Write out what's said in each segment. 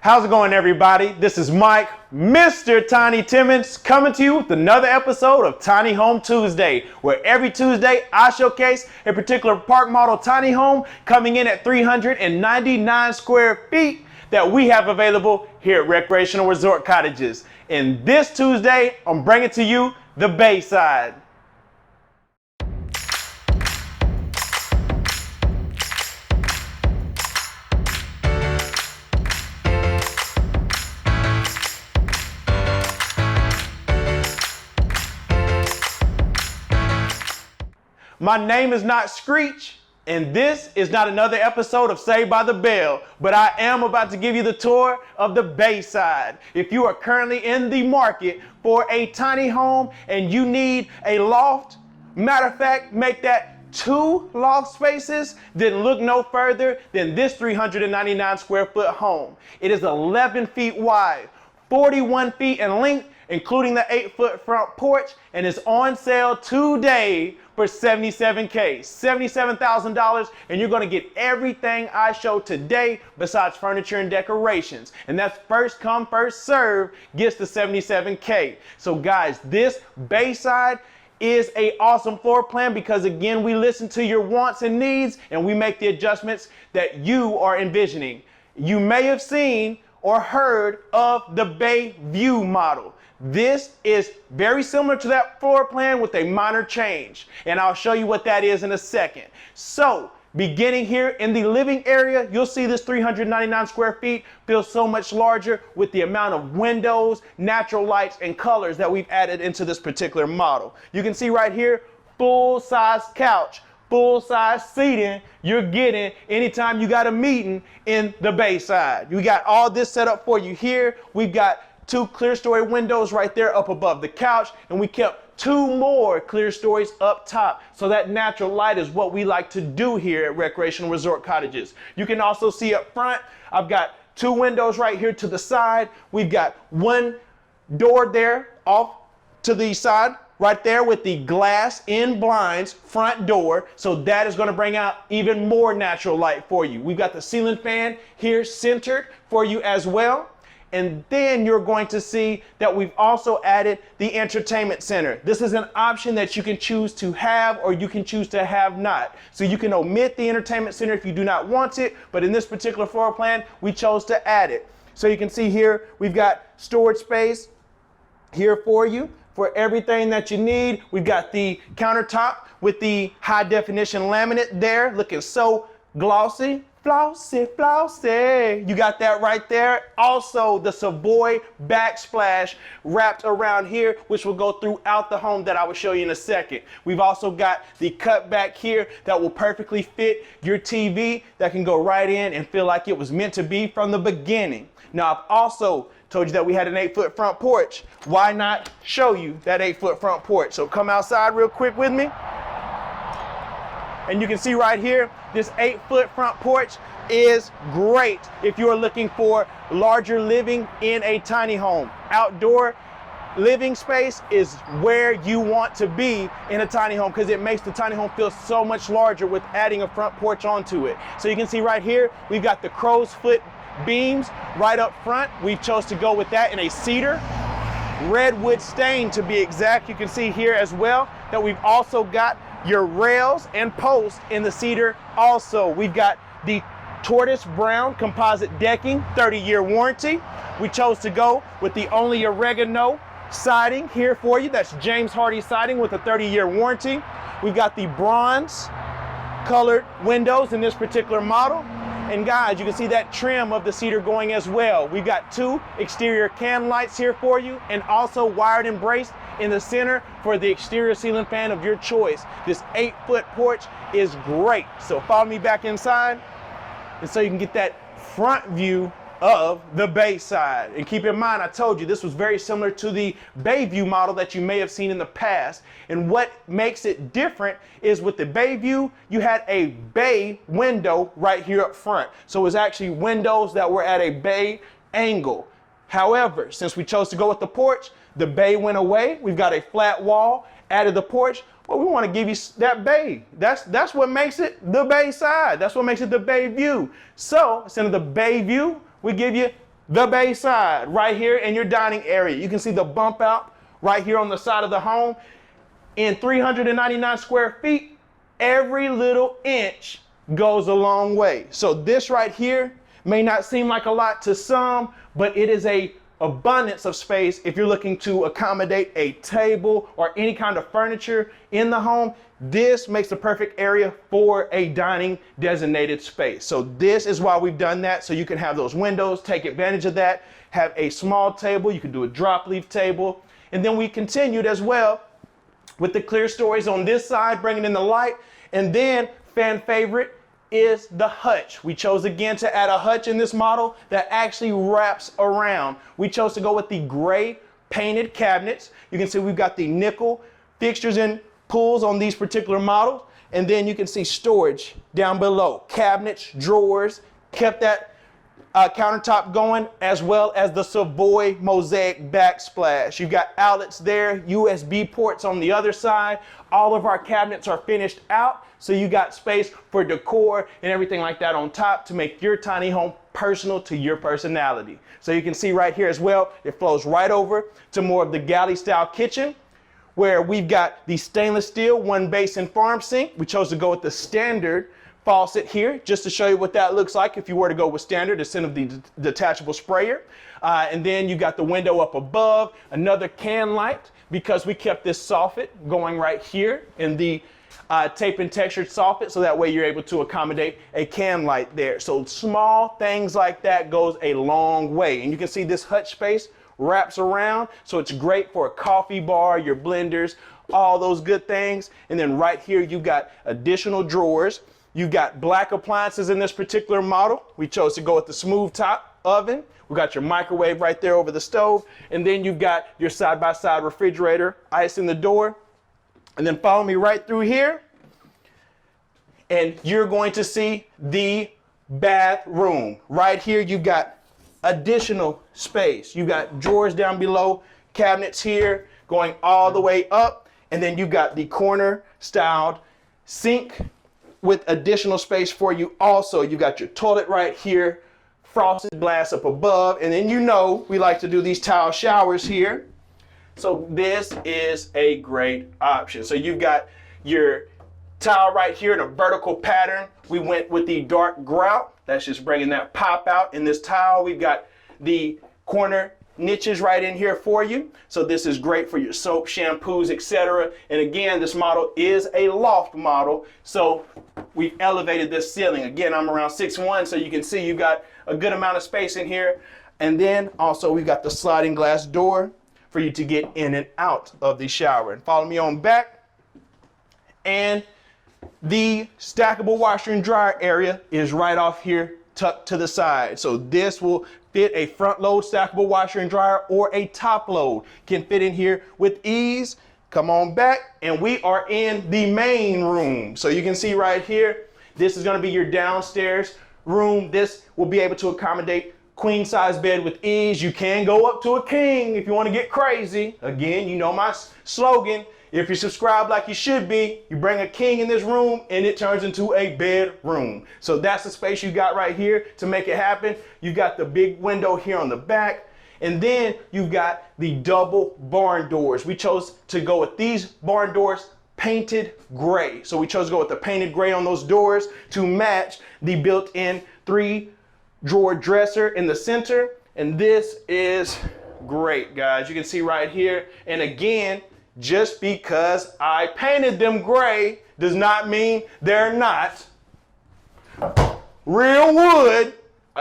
How's it going, everybody? This is Mike, Mr. Tiny Timmons, coming to you with another episode of Tiny Home Tuesday, where every Tuesday I showcase a particular park model tiny home coming in at 399 square feet that we have available here at Recreational Resort Cottages. And this Tuesday, I'm bringing to you the Bayside. My name is not Screech, and this is not another episode of Saved by the Bell, but I am about to give you the tour of the Bayside. If you are currently in the market for a tiny home and you need a loft, matter of fact, make that 2 loft spaces, then look no further than this 399 square foot home. It is 11 feet wide, 41 feet in length, including the 8-foot front porch, and is on sale today for $77K, $77,000, and you're gonna get everything I show today besides furniture and decorations. And that's first come, first serve, gets the $77K. So guys, this Bayside is an awesome floor plan because again, we listen to your wants and needs and we make the adjustments that you are envisioning. You may have seen or heard of the Bay View model. This is very similar to that floor plan with a minor change, and I'll show you what that is in a second. So, beginning here in the living area, you'll see this 399 square feet feels so much larger with the amount of windows, natural lights, and colors that we've added into this particular model. You can see right here, full-size couch, full-size seating you're getting anytime you got a meeting in the Bayside. We got all this set up for you here. We've got 2 clear story windows right there up above the couch, and we kept 2 more clear stories up top. So that natural light is what we like to do here at Recreational Resort Cottages. You can also see up front, I've got 2 windows right here to the side. We've got 1 door there off to the side right there with the glass in blinds front door. So that is going to bring out even more natural light for you. We've got the ceiling fan here centered for you as well. And then you're going to see that we've also added the entertainment center. This is an option that you can choose to have or you can choose to have not. So you can omit the entertainment center if you do not want it, but in this particular floor plan, we chose to add it. So you can see here, we've got storage space here for you for everything that you need. We've got the countertop with the high definition laminate there, looking so glossy. Flossy, flossy. You got that right there. Also, the Savoy backsplash wrapped around here, which will go throughout the home that I will show you in a second. We've also got the cut back here that will perfectly fit your TV that can go right in and feel like it was meant to be from the beginning. Now, I've also told you that we had an 8-foot front porch. Why not show you that 8-foot front porch? So come outside real quick with me. And you can see right here, this 8-foot front porch is great if you're looking for larger living in a tiny home. Outdoor living space is where you want to be in a tiny home because it makes the tiny home feel so much larger with adding a front porch onto it. So you can see right here, we've got the crow's foot beams right up front. We've chose to go with that in a cedar. Redwood stain to be exact. You can see here as well that we've also got your rails and posts in the cedar. Also, we've got the tortoise brown composite decking, 30-year warranty. We chose to go with the only oregano siding here for you. That's James Hardy siding with a 30-year warranty. We've got the bronze colored windows in this particular model. And guys, you can see that trim of the cedar going as well. We've got 2 exterior can lights here for you and also wired and braced in the center for the exterior ceiling fan of your choice. This 8-foot porch is great. So follow me back inside and so you can get that front view of the Bayside. And keep in mind, I told you this was very similar to the Bayview model that you may have seen in the past. And what makes it different is with the Bayview, you had a bay window right here up front. So it was actually windows that were at a bay angle. However, since we chose to go with the porch, the bay went away. We've got a flat wall, added the porch. Well, we want to give you that bay. That's what makes it the Bayside. That's what makes it the Bayview. So instead of the Bayview, we give you the bay side right here in your dining area. You can see the bump out right here on the side of the home. In 399 square feet, every little inch goes a long way. So this right here may not seem like a lot to some, but it is a abundance of space if you're looking to accommodate a table or any kind of furniture in the home. This makes the perfect area for a dining designated space. So this is why we've done that, so you can have those windows, take advantage of that, have a small table, you can do a drop leaf table. And then we continued as well with the clear stories on this side, bringing in the light. And then fan favorite is the hutch. We chose again to add a hutch in this model that actually wraps around. We chose to go with the gray painted cabinets. You can see we've got the nickel fixtures and pulls on these particular models. And then you can see storage down below. Cabinets, drawers, kept that countertop going, as well as the Savoy mosaic backsplash. You've got outlets there, USB ports on the other side. All of our cabinets are finished out, so you got space for decor and everything like that on top to make your tiny home personal to your personality. So you can see right here as well, it flows right over to more of the galley style kitchen, where we've got the stainless steel one basin farm sink. We chose to go with the standard faucet here, just to show you what that looks like if you were to go with standard instead of the detachable sprayer. And then you got the window up above, another can light, because we kept this soffit going right here in the tape and textured soffit, so that way you're able to accommodate a can light there. So small things like that goes a long way. And you can see this hutch space wraps around, so it's great for a coffee bar, your blenders, all those good things. And then right here you've got additional drawers. You've got black appliances in this particular model. We chose to go with the smooth top oven. We got your microwave right there over the stove. And then you've got your side-by-side refrigerator, ice in the door. And then follow me right through here. And you're going to see the bathroom. Right here, you've got additional space. You've got drawers down below, cabinets here, going all the way up. And then you've got the corner-styled sink with additional space for you. Also, you got your toilet right here, frosted glass up above, and then you know we like to do these tile showers here. So this is a great option. So you've got your tile right here in a vertical pattern. We went with the dark grout. That's just bringing that pop out in this tile. We've got the corner niches right in here for you. So this is great for your soap, shampoos, etc. And again, this model is a loft model, so we've elevated this ceiling. Again, I'm around 6'1", so you can see you've got a good amount of space in here. And then also we've got the sliding glass door for you to get in and out of the shower. And follow me on back. And the stackable washer and dryer area is right off here, tucked to the side. So this will fit a front load stackable washer and dryer, or a top load can fit in here with ease. Come on back, and we are in the main room. So you can see right here, this is going to be your downstairs room. This will be able to accommodate queen size bed with ease. You can go up to a king if you want to get crazy. Again, you know my slogan. If you subscribe like you should be, you bring a king in this room and it turns into a bedroom. So that's the space you got right here to make it happen. You got the big window here on the back, and then you've got the double barn doors. We chose to go with these barn doors painted gray. So we chose to go with the painted gray on those doors to match the built-in 3-drawer dresser in the center. And this is great, guys. You can see right here. And again, just because I painted them gray does not mean they're not real wood.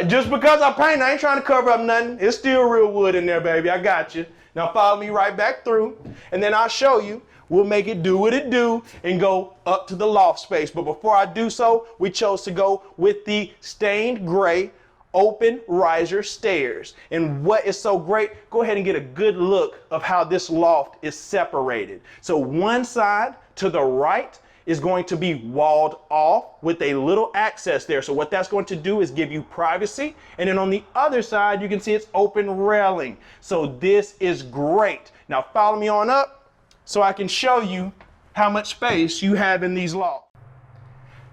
Just because I painted, I ain't trying to cover up nothing. It's still real wood in there, baby. I got you. Now follow me right back through, and then I'll show you. We'll make it do what it do and go up to the loft space. But before I do so, we chose to go with the stained gray open riser stairs. And what is so great, go ahead and get a good look of how this loft is separated. So one side to the right is going to be walled off with a little access there. So what that's going to do is give you privacy. And then on the other side, you can see it's open railing. So this is great. Now follow me on up so I can show you how much space you have in these lofts.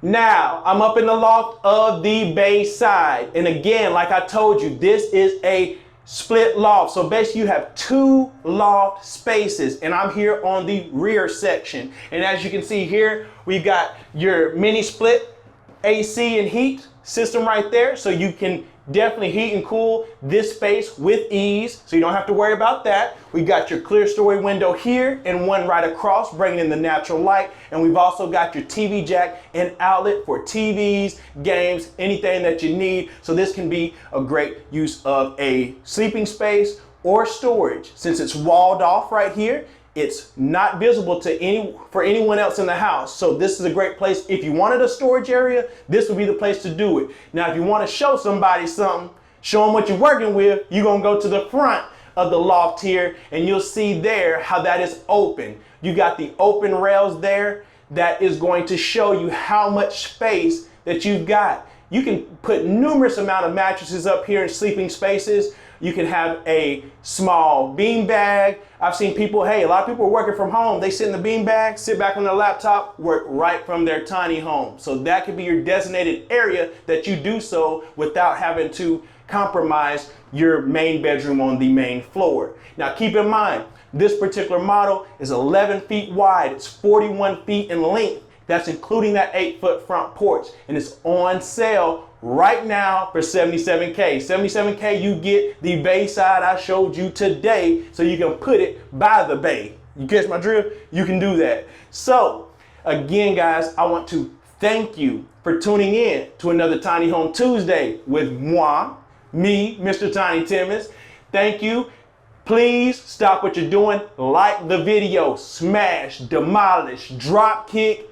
Now, I'm up in the loft of the bay side. And again, like I told you, this is a split loft. So basically you have two loft spaces, and I'm here on the rear section. And as you can see here, we've got your mini split AC and heat system right there. So you can definitely heat and cool this space with ease, so you don't have to worry about that. We've got your clear story window here and one right across, bringing in the natural light. And we've also got your TV jack and outlet for TVs, games, anything that you need. So this can be a great use of a sleeping space or storage. Since it's walled off right here, it's not visible to anyone else in the house. So this is a great place. If you wanted a storage area, this would be the place to do it. Now, if you want to show somebody something, show them what you're working with, you're going to go to the front of the loft here, and you'll see there how that is open. You got the open rails there that is going to show you how much space that you've got. You can put numerous amount of mattresses up here in sleeping spaces. You can have a small bean bag. I've seen people, a lot of people are working from home. They sit in the bean bag, sit back on their laptop, work right from their tiny home. So that could be your designated area that you do so without having to compromise your main bedroom on the main floor. Now keep in mind, this particular model is 11 feet wide. It's 41 feet in length. That's including that 8-foot front porch. And it's on sale right now for $77K. $77K, you get the bay side I showed you today, so you can put it by the bay. You catch my drift? You can do that. So again, guys, I want to thank you for tuning in to another Tiny Home Tuesday with me, Mr. Tiny Timmons. Thank you. Please stop what you're doing. Like the video, smash, demolish, drop kick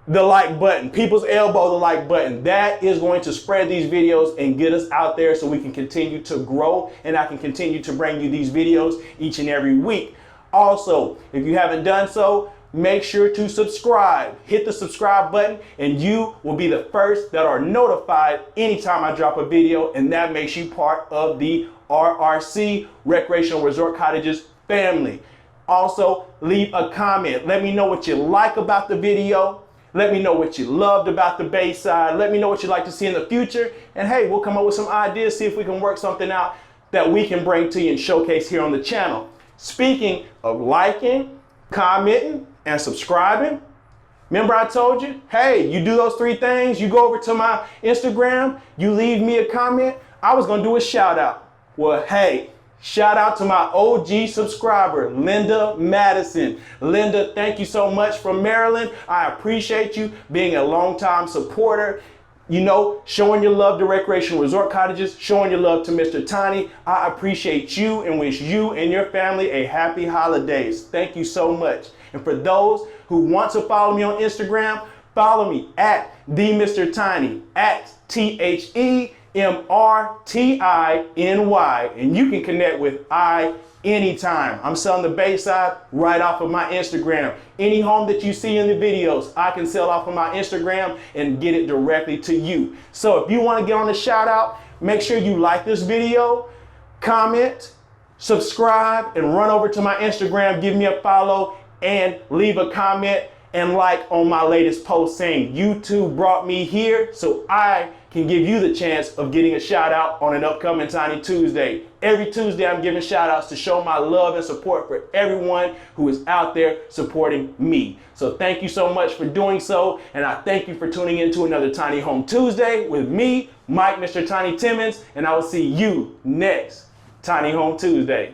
the like button, people's elbow the like button. That is going to spread these videos and get us out there so we can continue to grow, and I can continue to bring you these videos each and every week. Also, if you haven't done so, make sure to subscribe. Hit the subscribe button and you will be the first that are notified anytime I drop a video, and that makes you part of the RRC, Recreational Resort Cottages family. Also, leave a comment. Let me know what you like about the video. Let me know what you loved about the bay side. Let me know what you'd like to see in the future. And hey, we'll come up with some ideas, see if we can work something out that we can bring to you and showcase here on the channel. Speaking of liking, commenting, and subscribing, remember I told you, hey, you do those three things, you go over to my Instagram, you leave me a comment, I was gonna do a shout out. Well, hey, shout out to my OG subscriber, Linda Madison. Linda, thank you so much from Maryland. I appreciate you being a longtime supporter. You know, showing your love to Recreational Resort Cottages, showing your love to Mr. Tiny. I appreciate you and wish you and your family a happy holidays. Thank you so much. And for those who want to follow me on Instagram, follow me at @TheMrTiny, at TheMrTiny, and you can connect with I anytime. I'm selling the bay side right off of my Instagram. Any home that you see in the videos, I can sell off of my Instagram and get it directly to you. So if you want to get on the shout out, make sure you like this video, comment, subscribe, and run over to my Instagram, give me a follow, and leave a comment and like on my latest post saying YouTube brought me here so I can give you the chance of getting a shout out on an upcoming Tiny Tuesday. Every Tuesday I'm giving shout outs to show my love and support for everyone who is out there supporting me. So thank you so much for doing so, and I thank you for tuning in to another Tiny Home Tuesday with me, Mike, Mr. Tiny Timmons, and I will see you next Tiny Home Tuesday.